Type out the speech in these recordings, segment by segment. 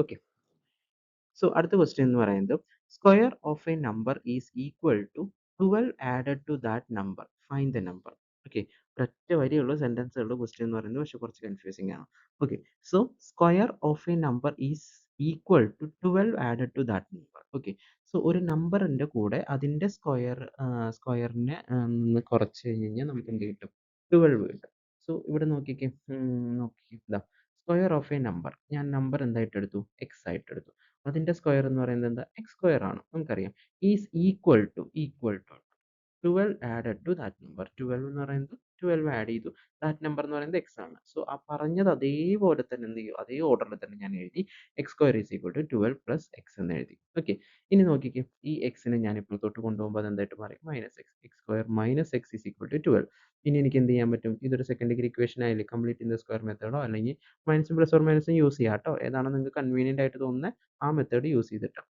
Okay. So അടുത്ത question എന്ന് പറയുന്നത് square of a number is equal to 12 added to that number find the number. Okay, ഒരൊറ്റ വരിയുള്ള സെൻറ്റൻസുള്ള question എന്ന് പറയുന്നത് പക്ഷേ കുറച്ച് കൺഫ്യൂസിംഗ് ആണ്. Okay, so square of a number is equal to 12 added to that number. Okay, so ഒരു നമ്പറിൻ്റെ കൂടെ അതിൻ്റെ സ്ക്വയറിനെ നിന്ന് കുറച്ച് കഴിഞ്ഞ് കഴിഞ്ഞാൽ നമുക്ക് എന്ത് കിട്ടും? 12 കിട്ടും. സോ ഇവിടെ നോക്കിക്കേ, നോക്കിക്കേ ഇതാ സ്ക്വയർ ഓഫ് എ നമ്പർ. ഞാൻ നമ്പർ എന്തായിട്ട് എടുത്തു? എക്സ് ആയിട്ട് എടുത്തു. അതിൻ്റെ സ്ക്വയർ എന്ന് പറയുന്നത് എന്താ? എക്സ് സ്ക്വയർ ആണ്, നമുക്കറിയാം. Is equal to 12 added to that number. 12 എന്ന് പറയുന്നത് 12 ആഡ് ചെയ്തു. ദാറ്റ് നമ്പർ എന്ന് പറയുന്നത് എക്സ് ആണ്. സോ ആ പറഞ്ഞത് അതേപോലെ തന്നെ എന്ത് ചെയ്യും? അതേ ഓർഡറിൽ തന്നെ ഞാൻ എഴുതി. X square is equal to 12 plus x എന്ന് എഴുതി. ഓക്കെ, ഇനി നോക്കിക്കേ, ഈ എക്സിനെ ഞാൻ ഇപ്പുറത്തോട്ട് കൊണ്ടുപോകുമ്പോൾ അത് എന്തായിട്ട് മാറി? Minus x. X square minus x is equal to 12. ഇനി എനിക്ക് എന്ത് ചെയ്യാൻ പറ്റും? ഇതൊരു സെക്കൻഡ് ഡിഗ്രി ഇക്വേഷൻ ആയില്ലേ? കംപ്ലീറ്റ് ഇൻ ദ സ്ക്വയർ മെത്തേഡോ അല്ലെങ്കിൽ മൈനസും പ്ലസ് ഓർ മൈനസും യൂസ് ചെയ്യാം കേട്ടോ. ഏതാണോ നിങ്ങൾക്ക് കൺവീനിയൻ്റ് ആയിട്ട് തോന്നുന്നത് ആ മെത്തേഡ് യൂസ് ചെയ്തിട്ട്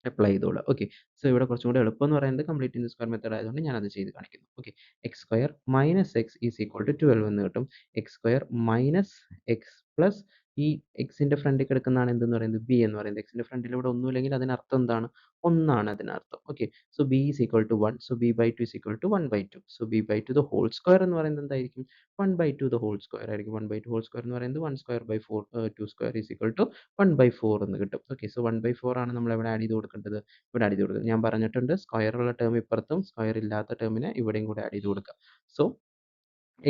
അപ്ലൈ ചെയ്തോളാം. ഓക്കെ, സോ ഇവിടെ കുറച്ചും കൂടി എളുപ്പം എന്ന് പറയുന്നത് complete in the square method ആയതുകൊണ്ട് ഞാനത് ചെയ്ത് കാണിക്കുന്നു. Okay, x square minus x is equal to 12 എന്ന് കിട്ടും. X square minus x plus ഈ എക്സിൻ്റെ ഫ്രണ്ടിൽ കിടക്കുന്നതാണ് എന്തെന്ന് പറയുന്നത്? ബി എന്ന് പറയുന്നത്. എക്സിൻ്റെ ഫ്രണ്ടിൽ ഇവിടെ ഒന്നുമില്ലെങ്കിൽ അതിനർത്ഥം എന്താണ്? ഒന്നാണ് അതിനർത്ഥം. Okay, so b is equal to 1. So b by two is equal to 1/2. So b by two the whole square എന്ന് പറയുന്നത് എന്തായിരിക്കും? 1/2 ദ ഹോൾ സ്ക്വയർ ആയിരിക്കും. 1/2 ഹോൾ സ്ക്വയർ എന്ന് പറയുന്നത് 1 square by 4 2 square is equal to 1/4 എന്ന് കിട്ടും. Okay, so 1/4 ആണ് നമ്മൾ എവിടെ ആഡ് ചെയ്ത് കൊടുക്കേണ്ടത്? ഇവിടെ ആഡ് ചെയ്ത് കൊടുക്കുക. ഞാൻ പറഞ്ഞിട്ടുണ്ട് സ്ക്വയർ ഉള്ള ടേം ഇപ്പുറത്തും സ്ക്വയർ ഇല്ലാത്ത ടേമിനെ ഇവിടെയും കൂടെ ആഡ് ചെയ്ത് കൊടുക്കുക. So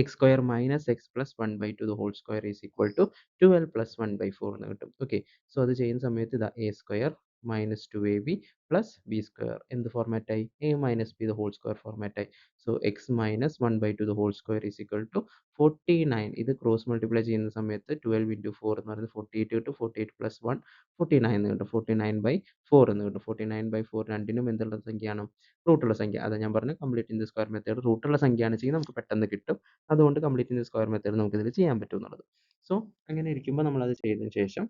x square minus x plus 1/2 the whole square is equal to 12 plus 1/4 എന്ന് കിട്ടും. ഓക്കെ, സോ അത് ചെയ്യുന്ന സമയത്ത് ഇതാ a square minus 2ab plus b square എന്ത് ഫോർമാറ്റായി? A minus b the whole square ഫോർമാറ്റായി. So x minus 1/2 the whole square is equal to 49. ഇത് ക്രോസ് മൾട്ടിപ്ലൈ ചെയ്യുന്ന സമയത്ത് 12 ഇൻറ്റു 4 എന്ന് പറയുന്നത് 48 കിട്ടും. 48 പ്ലസ് 1 49 എന്ന് കിട്ടും. 49/4 എന്ന് കിട്ടും. 49/4 രണ്ടിനും എന്തുള്ള സംഖ്യയാണ്? റൂട്ടുള്ള സംഖ്യ. അതാ ഞാൻ പറഞ്ഞത് complete in the square method റൂട്ടുള്ള സംഖ്യയാണ് ചെയ്യുന്നത് നമുക്ക് പെട്ടെന്ന് കിട്ടും. അതുകൊണ്ട് complete in the square method നമുക്കിതിൽ ചെയ്യാൻ പറ്റും എന്നുള്ളത്. സോ അങ്ങനെ ഇരിക്കുമ്പോൾ നമ്മളത് ചെയ്തതിന് ശേഷം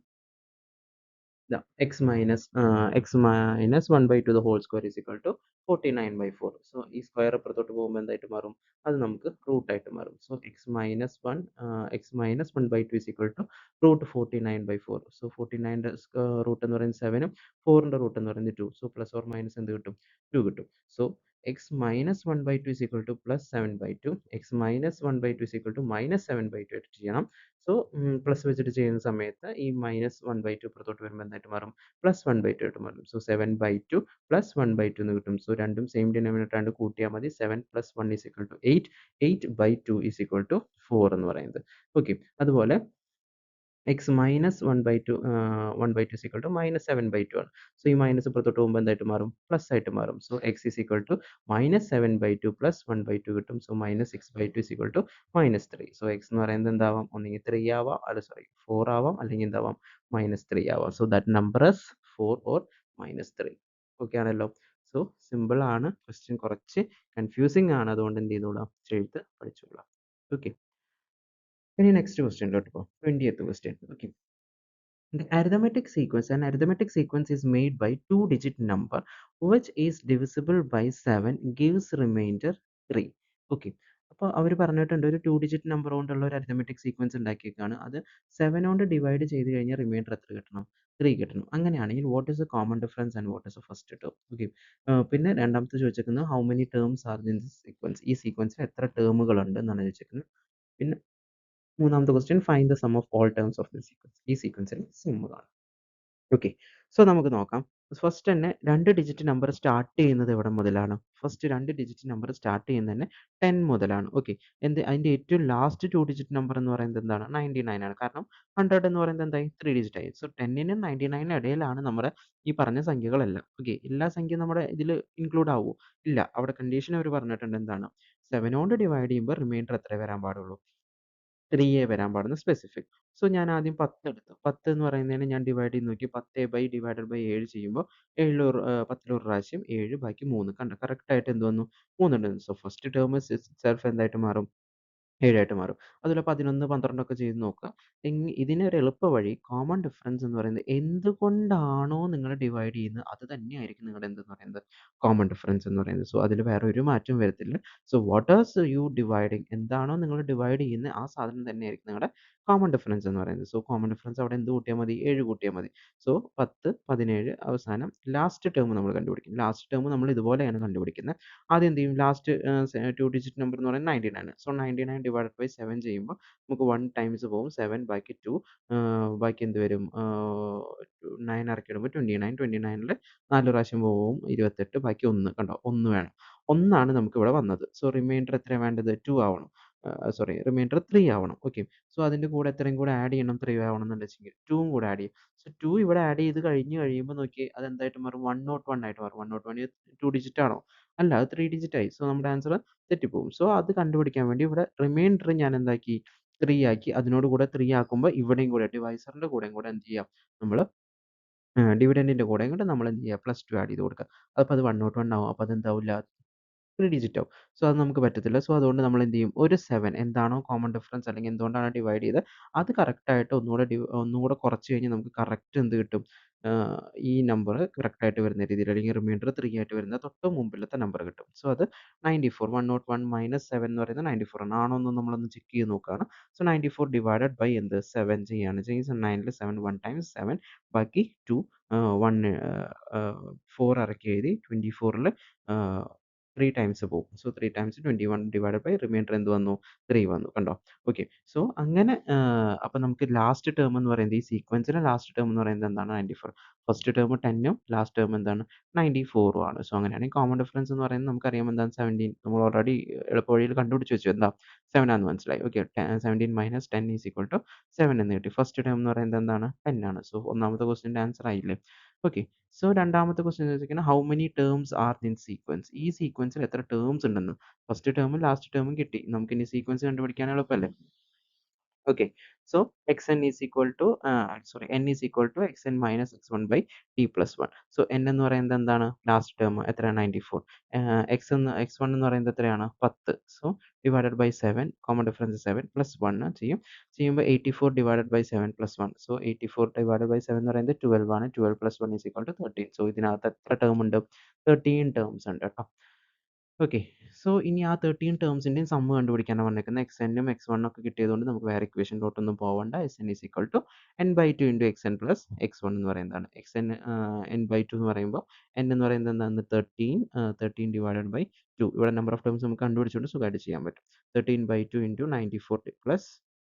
ഇതാ x minus 1/2 the whole square is equal to 49/4. So ഈ സ്ക്വയർ അപ്പുറത്തോട്ട് പോകുമ്പോൾ എന്തായിട്ട് മാറും? അത് നമുക്ക് റൂട്ടായിട്ട് മാറും. So x minus 1/2 is equal to root 49/4. So 49ൻ്റെ റൂട്ട് എന്ന് പറയുന്നത് 7ഉം 4ൻ്റെ റൂട്ട് എന്ന് പറയുന്നത് 2. സോ പ്ലസ് ഓർ മൈനസ് എന്ത് കിട്ടും? 2 കിട്ടും. So x minus 1/2 is equal to plus 7/2. X minus 1/2 is equal to minus 7/2 ആയിട്ട് ചെയ്യണം. സോ പ്ലസ് വെച്ചിട്ട് ചെയ്യുന്ന സമയത്ത് ഈ മൈനസ് 1/2 പുറത്തോട്ട് വരുമ്പോൾ എന്തായിട്ട് മാറും? പ്ലസ് 1/2 ആയിട്ട് മാറും. സോ 7/2 പ്ലസ് 1/2 എന്ന് കിട്ടും. സോ രണ്ടും സെയിം ഡിനോമിനേറ്റർ ആയിട്ട് കൂട്ടിയാൽ മതി. 7 plus 1 is equal to 8. 8/2 is equal to 4 എന്ന് പറയുന്നത്. ഓക്കെ, അതുപോലെ x minus 1/2 is equal to minus 7/2 ആണ്. സോ ഈ മൈനസ് പുറത്തോട്ട് പോകുമ്പോൾ എന്തായിട്ട് മാറും? പ്ലസ് ആയിട്ട് മാറും. So x is equal to minus 7/2 plus 1/2 കിട്ടും. So minus 6/2 is equal to -3. So x എന്ന് പറയുന്നത് എന്താവാം? ഒന്നുകിൽ 3 ആവാം, അല്ല സോറി 4 ആവാം, അല്ലെങ്കിൽ എന്താവാം? -3 ആവാം. So that number is 4 or -3. Okay ആണല്ലോ. സോ സിമ്പിൾ ആണ്. ക്വസ്റ്റ്യൻ കുറച്ച് കൺഫ്യൂസിംഗ് ആണ്. അതുകൊണ്ട് എന്ത് ചെയ്തോളാം? എഴുത്ത് പഠിച്ചോളാം. ഓക്കെ, ഇനി നെക്സ്റ്റ് ക്വസ്റ്റ്യനിലോട്ട് പോകാം. 20th question. Okay, an arithmetic sequence is made by two-digit number which is divisible by 7 gives remainder 3. Okay, അപ്പോൾ അവർ പറഞ്ഞിട്ടുണ്ട് ഒരു 2-digit നമ്പർ കൊണ്ടുള്ള ഒരു അരിത്തമെറ്റിക് സീക്വൻസ് ഉണ്ടാക്കിയേക്കാണ്. അത് 7 കൊണ്ട് ഡിവൈഡ് ചെയ്ത് കഴിഞ്ഞാൽ റിമൈൻഡർ എത്ര കിട്ടണം? 3 കിട്ടണം. അങ്ങനെയാണെങ്കിൽ what is the common difference and what is the first term? Okay, പിന്നെ രണ്ടാമത്തെ ചോദിച്ചേക്കുന്നത് how many terms are in this sequence? ഈ സീക്വൻസിൽ എത്ര ടേമുകൾ ഉണ്ട് എന്നാണ് ചോദിച്ചേക്കുന്നത്. പിന്നെ മൂന്നാമത്തെ question find the sum of all terms of the sequence. ഈ സീക്വൻസിൽ സമ്മുകളാണ്. ഓക്കെ, സോ നമുക്ക് നോക്കാം. ഫസ്റ്റ് തന്നെ 2 ഡിജിറ്റ് നമ്പർ സ്റ്റാർട്ട് ചെയ്യുന്നത് എവിടെ മുതലാണ്? ഫസ്റ്റ് 2 ഡിജിറ്റ് നമ്പർ സ്റ്റാർട്ട് ചെയ്യുന്നത് തന്നെ 10 മുതലാണ്. ഓക്കെ, അതിൻ്റെ ഏറ്റവും ലാസ്റ്റ് 2 ഡിജിറ്റ് നമ്പർ എന്ന് പറയുന്നത് എന്താണ്? 99 ആണ്. കാരണം 100 എന്ന് പറയുന്നത് എന്തായി? 3 ഡിജിറ്റ് ആയി. സോ 10നും 99നും ഇടയിലാണ് നമ്മുടെ ഈ പറഞ്ഞ സംഖ്യകളെല്ലാം. ഓക്കെ, എല്ലാ സംഖ്യയും നമ്മുടെ ഇതിൽ ഇൻക്ലൂഡ് ആവുമോ? ഇല്ല. അവിടെ കണ്ടീഷൻ അവർ പറഞ്ഞിട്ടുണ്ട് എന്താണ്? 7 കൊണ്ട് ഡിവൈഡ് ചെയ്യുമ്പോൾ റിമൈൻഡർ എത്ര വരാൻ പാടുള്ളൂ? 3 വരാൻ പാടുന്ന സ്പെസിഫിക്. സോ ഞാൻ ആദ്യം 10 എടുത്തു. 10 എന്ന് പറയുന്നതിനെ ഞാൻ ഡിവൈഡ് ചെയ്ത് നോക്കി. 10/7 ചെയ്യുമ്പോൾ 10 ഒരു പ്രാവശ്യം 7 ബാക്കി 3 കണ്ടോ? കറക്റ്റ് ആയിട്ട് എന്ത് വന്നു? 3 ഉണ്ട്. സോ ഫസ്റ്റ് ടേം ഇറ്റ്സെൽഫ് എന്തായിട്ട് മാറും? 7 ആയിട്ട് മാറും. അതുപോലെ 11, 12 ഒക്കെ ചെയ്ത് നോക്കുക. ഇതിനൊരു എളുപ്പ വഴി കോമൺ ഡിഫറൻസ് എന്ന് പറയുന്നത് എന്തുകൊണ്ടാണോ നിങ്ങൾ ഡിവൈഡ് ചെയ്യുന്നത് അത് തന്നെയായിരിക്കും നിങ്ങളുടെ എന്തെന്ന് പറയുന്നത് കോമൺ ഡിഫറൻസ് എന്ന് പറയുന്നത്. സോ അതിൽ വേറെ ഒരു മാറ്റവും വരത്തില്ല. So what as you dividing എന്താണോ നിങ്ങൾ ഡിവൈഡ് ചെയ്യുന്നത് ആ സാധനം തന്നെയായിരിക്കും നിങ്ങളുടെ കോമൺ ഡിഫറൻസ് എന്ന് പറയുന്നത്. സോ കോമൺ ഡിഫറൻസ് അവിടെ എന്ത് കൂട്ടിയാൽ മതി? 7 കൂട്ടിയാൽ മതി. സോ 10, 17 അവസാനം ലാസ്റ്റ് ടേം നമ്മൾ കണ്ടുപിടിക്കും. ലാസ്റ്റ് ടേം നമ്മൾ ഇതുപോലെയാണ് കണ്ടുപിടിക്കുന്നത്. ആദ്യം എന്ത് ചെയ്യും? ലാസ്റ്റ് 2 ഡിജിറ്റ് നമ്പർ എന്ന് പറയുന്നത് 99. സോ 99 ഡിവൈഡഡ് ബൈ 7 ചെയ്യുമ്പോൾ നമുക്ക് 1 ടൈംസ് പോകും. 7 ബാക്കി 2 ബാക്കി എന്ത് വരും? 9 ഇറക്കിയിടുമ്പോൾ 29. 29ൽ 4 പ്രാവശ്യം പോവും. 28 ബാക്കി 1 കണ്ടോ? 1 വേണം. 1 ആണ് നമുക്കിവിടെ വന്നത്. സോ റിമൈൻഡർ എത്രയാണ് വേണ്ടത്? 2 ആവണം. സോറി റിമൈൻഡർ 3 ആവണം. ഓക്കെ. സോ അതിൻ്റെ കൂടെ എത്രയും കൂടെ ആഡ് ചെയ്യണം 3 ആവണമെന്നുണ്ടെങ്കിൽ 2ഉം കൂടെ ആഡ് ചെയ്യും. സോ 2 ഇവിടെ ആഡ് ചെയ്ത് കഴിഞ്ഞ് കഴിയുമ്പോൾ നോക്കിയേ അതെന്തായിട്ട് മാറും? 101 ആയിട്ട് മാറും. 101 2 ഡിജിറ്റ് ആണോ? അല്ല അത് 3 ഡിജിറ്റ് ആയി. സോ നമ്മുടെ ആൻസർ തെറ്റിപ്പോകും. സോ അത് കണ്ടുപിടിക്കാൻ വേണ്ടി ഇവിടെ റിമൈൻഡർ ഞാൻ എന്താക്കി? 3 ആക്കി. അതിനോട് കൂടെ 3 ആക്കുമ്പോൾ ഇവിടെയും കൂടെ ഡിവൈസറിന്റെ കൂടെയും കൂടെ എന്ത് ചെയ്യാം? നമ്മള് ഡിവിഡൻഡിന്റെ കൂടെയും കൂടെ നമ്മൾ എന്ത് ചെയ്യുക? +2 ആഡ് ചെയ്ത് കൊടുക്കുക. അപ്പോൾ അത് 101 ആവും. അപ്പോൾ അതെന്താവില്ല? 3 ഡിജിറ്റ് ആവും. സോ അത് നമുക്ക് പറ്റത്തില്ല. സോ അതുകൊണ്ട് നമ്മൾ എന്ത് ചെയ്യും? ഒരു 7 എന്താണോ കോമൺ ഡിഫറൻസ് അല്ലെങ്കിൽ എന്തുകൊണ്ടാണ് ഡിവൈഡ് ചെയ്തത് അത് കറക്റ്റായിട്ട് ഒന്നുകൂടെ കുറച്ച് കഴിഞ്ഞാൽ നമുക്ക് കറക്റ്റ് എന്ത് കിട്ടും? ആഹ് ഈ നമ്പർ കറക്റ്റായിട്ട് വരുന്ന രീതിയിൽ അല്ലെങ്കിൽ റിമൈൻഡർ 3 ആയിട്ട് വരുന്ന തൊട്ട് മുമ്പിലത്തെ നമ്പർ കിട്ടും. സോ അത് 94 101 മൈനസ് 7 എന്ന് പറയുന്നത് 94 ആണ്. ആണോ എന്ന് നമ്മളൊന്ന് ചെക്ക് ചെയ്ത് നോക്കുകയാണ്. സോ 94 ഡിവൈഡഡ് ബൈ എന്ത്? 7 ചെയ്യാണ്. 9ൽ 7 1 ടൈംസ് 7 ബാക്കി 2 1 4 ഇറക്കി എഴുതി 24ൽ 3 ടൈംസ് പോകും. So 3 times 21 divided by remainder എന്ത് വന്നു? 3 വന്നു. കണ്ടോ? ഓക്കെ. സോ അങ്ങനെ അപ്പോൾ നമുക്ക് ലാസ്റ്റ് ടേം എന്ന് പറയുന്നത് ഈ സീക്വൻസിലെ ലാസ്റ്റ് ടേം എന്ന് പറയുന്നത് എന്താണ്? 94. ഫസ്റ്റ് ടേം 10ഉം ലാസ്റ്റ് ടേം എന്താണ്? 94ഉം ആണ്. സോ അങ്ങനെയാണെങ്കിൽ കോമൺ ഡിഫറൻസ് എന്ന് പറയുന്നത് നമുക്കറിയാം എന്താണ്? 17. നമ്മൾ ഓൾറെഡി എളുപ്പവഴിയിൽ കണ്ടുപിടിച്ച് വെച്ചു. എന്താ? 7 ആണെന്ന് മനസ്സിലായി. Okay. 17 minus 10 is equal to 7 എന്ന് കിട്ടി. ഫസ്റ്റ് ടേം എന്ന് പറയുന്നത് എന്താണ്? 10 ആണ്. സോ ഒന്നാമത്തെ ക്വസ്റ്റ്യൻ്റെ ആൻസർ ആയില്ലേ? ഓക്കെ. സോ രണ്ടാമത്തെ ക്വസ്റ്റ്യൻ ചോദിച്ചിരിക്കുന്നത് how many terms are in sequence? ഈ സീക്വൻസിൽ എത്ര ടേംസ് ഉണ്ടെന്ന്. ഫസ്റ്റ് ടേമും ലാസ്റ്റ് ടേമും കിട്ടി. നമുക്കിനി സീക്വൻസ് കണ്ടുപിടിക്കാൻ എളുപ്പമല്ലേ? Okay. So xn is equal to n is equal to xn minus x1 by t plus 1. So n എന്ന് പറയുന്നത് എന്താണ്? ലാസ്റ്റ് ടേം എത്രയാണ്? 94. x1 എന്ന് പറയുന്നത് എത്രയാണ്? 10. So divided by 7 common difference 7 plus 1 ചെയ്യുമ്പോൾ 84 divided by 7 plus 1. So 84 divided by 7 എന്ന് പറയുന്നത് 12 ആണ്. 12 plus 1 is equal to 13. So ഇതിനകത്ത് എത്ര ടേം ഉണ്ട്? 13 ടേംസ് ഉണ്ട് കേട്ടോ. ഓക്കെ. സോ ഇനി ആ 13 ടേംസിന്റെയും സമ്മ് കണ്ടുപിടിക്കാനാണ് പറഞ്ഞേക്കുന്നത്. xnഉം x1 ഒക്കെ കിട്ടിയതുകൊണ്ട് നമുക്ക് വേറെ ഇക്വേഷനിലോട്ടൊന്നും പോവണ്ട. Sn is equal to n/2 into xn plus x1 എന്ന് പറയുന്നതാണ്. n/2 എന്ന് പറയുമ്പോൾ n എന്ന് പറയുന്നത് എന്താണ്? 13 ഡിവൈഡഡ് ബൈ 2. ഇവിടെ നമ്പർ ഓഫ് ടേംസ് നമുക്ക് കണ്ടുപിടിച്ചുകൊണ്ട് സുഖമായിട്ട് ചെയ്യാൻ പറ്റും. 13/2 ഇൻറ്റു 94 പ്ലസ്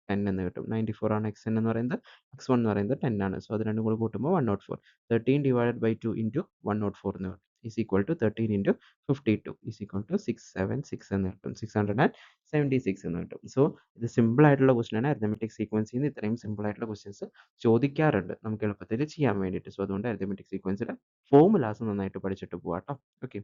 10 എന്ന് കിട്ടും. 94 ആണ് xn എന്ന് പറയുന്നത്. x1 എന്ന് പറയുന്നത് 10 ആണ്. സോ അത് രണ്ടും കൂടെ കൂട്ടുമ്പോൾ 104. 13 ഡിവൈഡഡ് ബൈ 2 ഇൻറ്റു 104 എന്ന് കിട്ടും. Is equal to 13 into 52 is equal to 676 എന്ന് കിട്ടും. 676 എന്ന് കിട്ടും. സോ ഇത് സിമ്പിൾ ആയിട്ടുള്ള ക്വസ്റ്റ്യൻ ആണ്. അരിത്മെറ്റിക് സീക്വൻസിൽ നിന്ന് ഇത്രയും സിമ്പിൾ ആയിട്ടുള്ള ക്വസ്റ്റ്യൻസ് ചോദിക്കാറുണ്ട് നമുക്ക് എളുപ്പത്തിൽ ചെയ്യാൻ വേണ്ടിയിട്ട്. സോ അതുകൊണ്ട് അരിത്മെറ്റിക് സീക്വൻസിലെ ഫോർമുലാസ് നന്നായിട്ട് പഠിച്ചിട്ട് പോവാം ട്ടോ. ഓക്കെ.